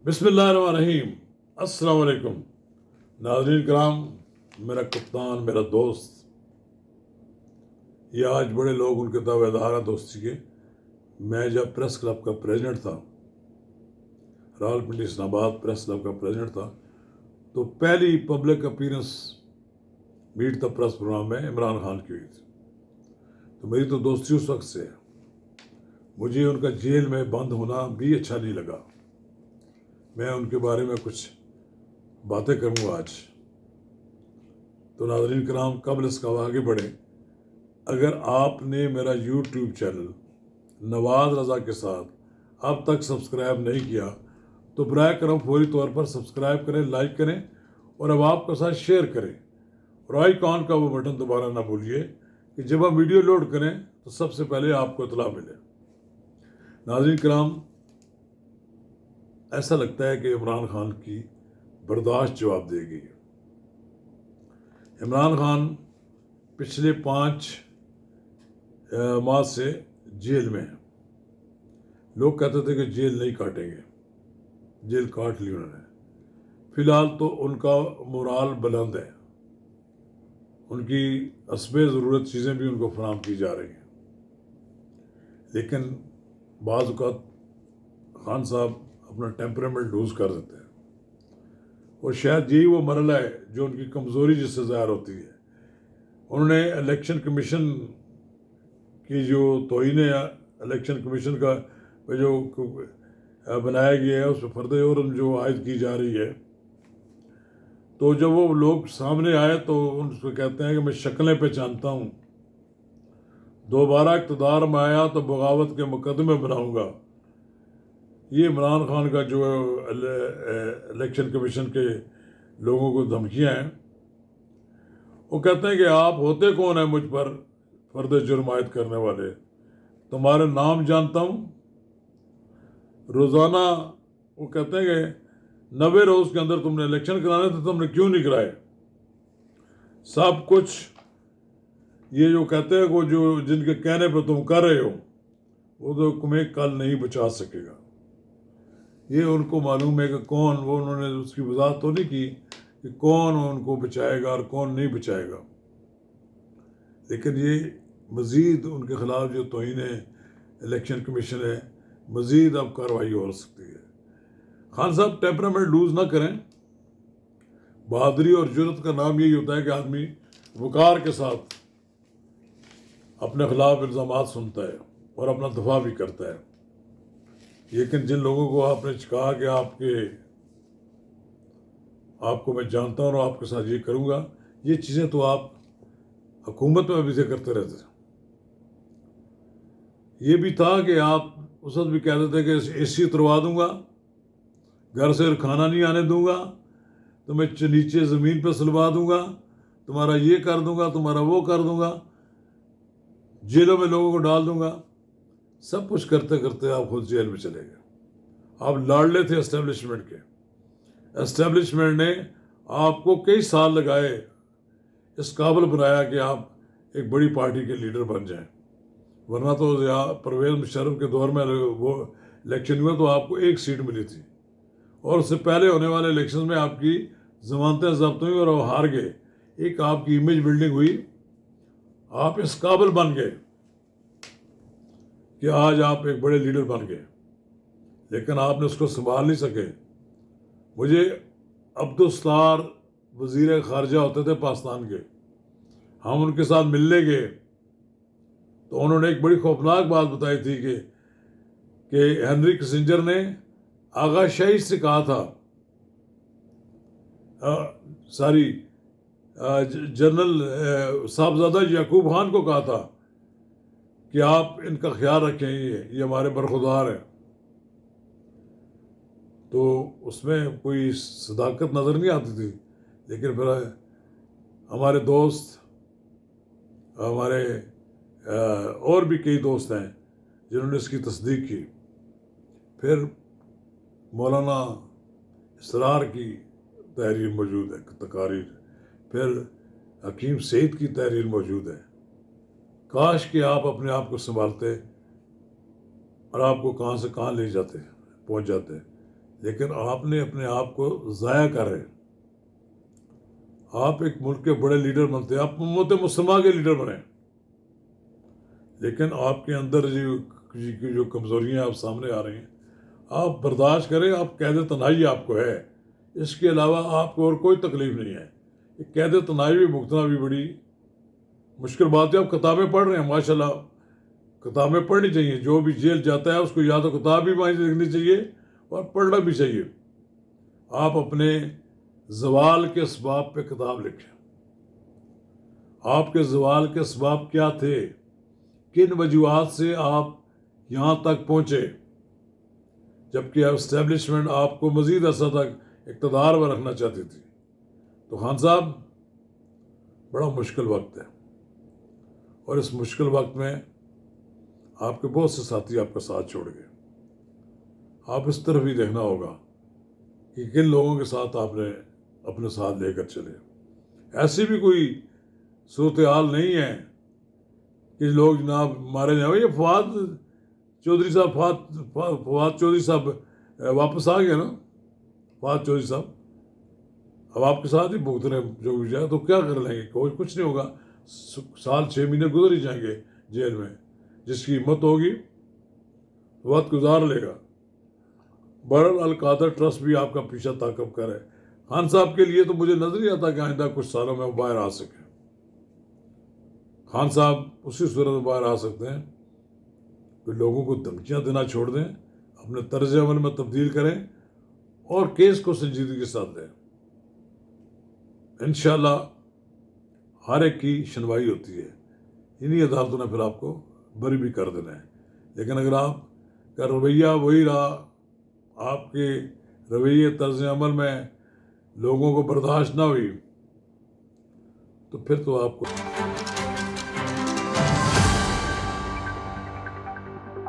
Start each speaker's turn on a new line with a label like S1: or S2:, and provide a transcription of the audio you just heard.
S1: बिस्मिल्लाहिर्रहमानिर्रहीम। अस्सलाम वालेकुम नाज़रीन कराम, मेरा कप्तान, मेरा दोस्त, ये आज बड़े लोग उनके दावेदार हैं दोस्ती के। मैं जब प्रेस क्लब का प्रेसिडेंट था, रावलपिंडी इस्लामाबाद प्रेस क्लब का प्रेसिडेंट था, तो पहली public appearance meet the press programme में इमरान खान की हुई थी। तो मेरी तो दोस्ती उस वक्त से है। मुझे उनका जेल में बंद होना भी अच्छा नहीं लगा। मैं उनके बारे में कुछ बातें करूँगा आज। तो नाज़रीन कराम, कबल इसका आगे बढ़े, अगर आपने मेरा यूट्यूब चैनल नवाज़ रज़ा के साथ अब तक सब्सक्राइब नहीं किया तो बराए करम फौरी तौर पर सब्सक्राइब करें, लाइक करें और अब आपके साथ शेयर करें और आइकॉन का वो बटन दबाना ना भूलिए कि जब हम वीडियो लोड करें तो सबसे पहले आपको इतला मिले। नाज़रीन कराम, ऐसा लगता है कि इमरान खान की बर्दाश्त जवाब देगी। इमरान खान पिछले 5 माह से जेल में हैं। लोग कहते थे कि जेल नहीं काटेंगे, जेल काट ली उन्होंने। फिलहाल तो उनका मोराल बुलंद है, उनकी हस्बे ज़रूरत चीज़ें भी उनको फराहम की जा रही हैं। लेकिन बाज़ औक़ात खान साहब अपना टेम्परामेंट लूज़ कर देते हैं और शायद यही वो मरला है जो उनकी कमज़ोरी जिससे ज़ाहिर होती है। उन्होंने इलेक्शन कमीशन की जो तौहीन इलेक्शन कमीशन का जो बनाया गया है उस पर फर्द जुर्म जो आयद की जा रही है, तो जब वो लोग सामने आए तो उनसे कहते हैं कि मैं शक्लें पहचानता हूँ, दोबारा इक़्तिदार में आया तो बगावत के मुकदमे बनाऊँगा। ये इमरान खान का जो इलेक्शन कमीशन के लोगों को धमकियाँ हैं। वो कहते हैं कि आप होते कौन है मुझ पर फर्द जुर्म आयद करने वाले, तुम्हारे नाम जानता हूँ। रोज़ाना वो कहते हैं कि 90 रोज़ के अंदर तुमने इलेक्शन कराने थे, तुमने क्यों नहीं कराए। सब कुछ ये जो कहते हैं वो जो जिनके कहने पर तुम कर रहे हो वो तो तुम्हें कल नहीं बचा सकेगा। ये उनको मालूम है कि कौन, वो उन्होंने उसकी वजाहत तो नहीं की कि कौन उनको बचाएगा और कौन नहीं बचाएगा। लेकिन ये मज़ीद उनके ख़िलाफ़ जो तौहीन इलेक्शन कमीशन है, मज़ीद अब कार्रवाई हो सकती है। खान साहब टेम्परामेंट लूज़ ना करें। बहादुरी और जुर्रत का नाम यही होता है कि आदमी वक़ार के साथ अपने ख़िलाफ़ इल्ज़ामात सुनता है और अपना दफा भी करता है। लेकिन जिन लोगों को आपने कहा कि आपको मैं जानता हूँ और आपके साथ ये करूँगा, ये चीज़ें तो आप हुकूमत में भी से करते रहते थे। ये भी था कि आप उस वक्त भी कहते थे कि AC उतरवा दूँगा, घर से खाना नहीं आने दूँगा, तुम्हें नीचे ज़मीन पर सुलवा दूँगा, तुम्हारा ये कर दूँगा, तुम्हारा वो कर दूँगा, जेलों में लोगों को डाल दूँगा। सब कुछ करते करते आप खुद जेल में चले गए। आप लाडले थे एस्टेब्लिशमेंट के। एस्टेब्लिशमेंट ने आपको कई साल लगाए, इस काबिल बनाया कि आप एक बड़ी पार्टी के लीडर बन जाएं। वरना तो यहाँ परवेज़ मुशर्रफ के दौर में वो इलेक्शन हुआ तो आपको 1 सीट मिली थी और उससे पहले होने वाले इलेक्शन में आपकी ज़मानतें ज़ब्त हुई और आप हार गए। एक आपकी इमेज बिल्डिंग हुई, आप इस काबिल बन गए कि आज आप एक बड़े लीडर बन गए, लेकिन आपने उसको संभाल नहीं सके। मुझे अब्दुल सत्तार वज़ीर ख़ारजा होते थे पाकिस्तान के, हम उनके साथ मिलने गए तो उन्होंने एक बड़ी खौफनाक बात बताई थी कि हेनरी किसिंजर ने आगा शाही से कहा था, जनरल साहबजादा याकूब खान को कहा था कि आप इनका ख्याल रखें, ये हमारे बरखुदार हैं। तो उसमें कोई सदाकत नज़र नहीं आती थी। लेकिन फिर हमारे दोस्त, हमारे और भी कई दोस्त हैं जिन्होंने इसकी तस्दीक की। फिर मौलाना इसरार की तहरीर मौजूद है, तकारीर, फिर हकीम सईद की तहरीर मौजूद है। काश कि आप अपने आप को संभालते और आपको कहाँ से कहाँ ले जाते, पहुँच जाते। लेकिन आपने अपने आप को ज़ाया कर रहे हैं। आप एक मुल्क के बड़े लीडर बनते हैं, आप उम्मत मुस्लिमा के लीडर बने, लेकिन आपके अंदर जो कमज़ोरियाँ आप सामने आ रही हैं, आप बर्दाश्त करें। आप कैद तन्हाई आपको है, इसके अलावा आपको और कोई तकलीफ़ नहीं है। ये कैद तन्हाई भी भुगतना भी बड़ी मुश्किल बात है। आप किताबें पढ़ रहे हैं, माशाल्लाह, किताबें पढ़नी चाहिए। जो भी जेल जाता है उसको या तो किताब भी वहीं से लिखनी चाहिए और पढ़ना भी चाहिए। आप अपने जवाल के असबाब पे किताब लिखें। आपके जवाल के असबाब क्या थे, किन वजूहात से आप यहाँ तक पहुँचे, जबकि एस्टेब्लिशमेंट आपको मज़ीद अर्सा तक इक़्तिदार में रखना चाहती थी। तो खान साहब, बड़ा मुश्किल वक्त है, और इस मुश्किल वक्त में आपके बहुत से साथी आपका साथ छोड़ गए। आप इस तरफ ही देखना होगा कि किन लोगों के साथ आपने अपने साथ लेकर चले। ऐसी भी कोई सूरत हाल नहीं है कि लोग जनाब मारे जाए। ये फवाद चौधरी साहब वापस आ गए ना। फवाद चौधरी साहब अब आपके साथ ही भुगत रहे जो भी जाए, तो क्या कर लेंगे? कुछ नहीं होगा। साल 6 महीने गुजर ही जाएंगे जेल में। जिसकी हिम्मत होगी वक्त गुजार लेगा। बहरहाल अल कादर ट्रस्ट भी आपका पीछा ताकब कर है। खान साहब के लिए तो मुझे नजर नहीं आता कि आइंदा कुछ सालों में वो बाहर आ सके। खान साहब उसी सूरत में बाहर आ सकते हैं कि लोगों को धमकियां देना छोड़ दें, अपने तर्ज अमल में तब्दील करें और केस को संजीदगी के साथ लें। इंशाअल्लाह हर एक की सुनवाई होती है। इन्हीं अदालतों ने फिर आपको बरी भी कर देना है। लेकिन अगर आपका रवैया वही रहा, आपके रवैये तर्ज अमल में लोगों को बर्दाश्त ना हुई, तो फिर तो आपको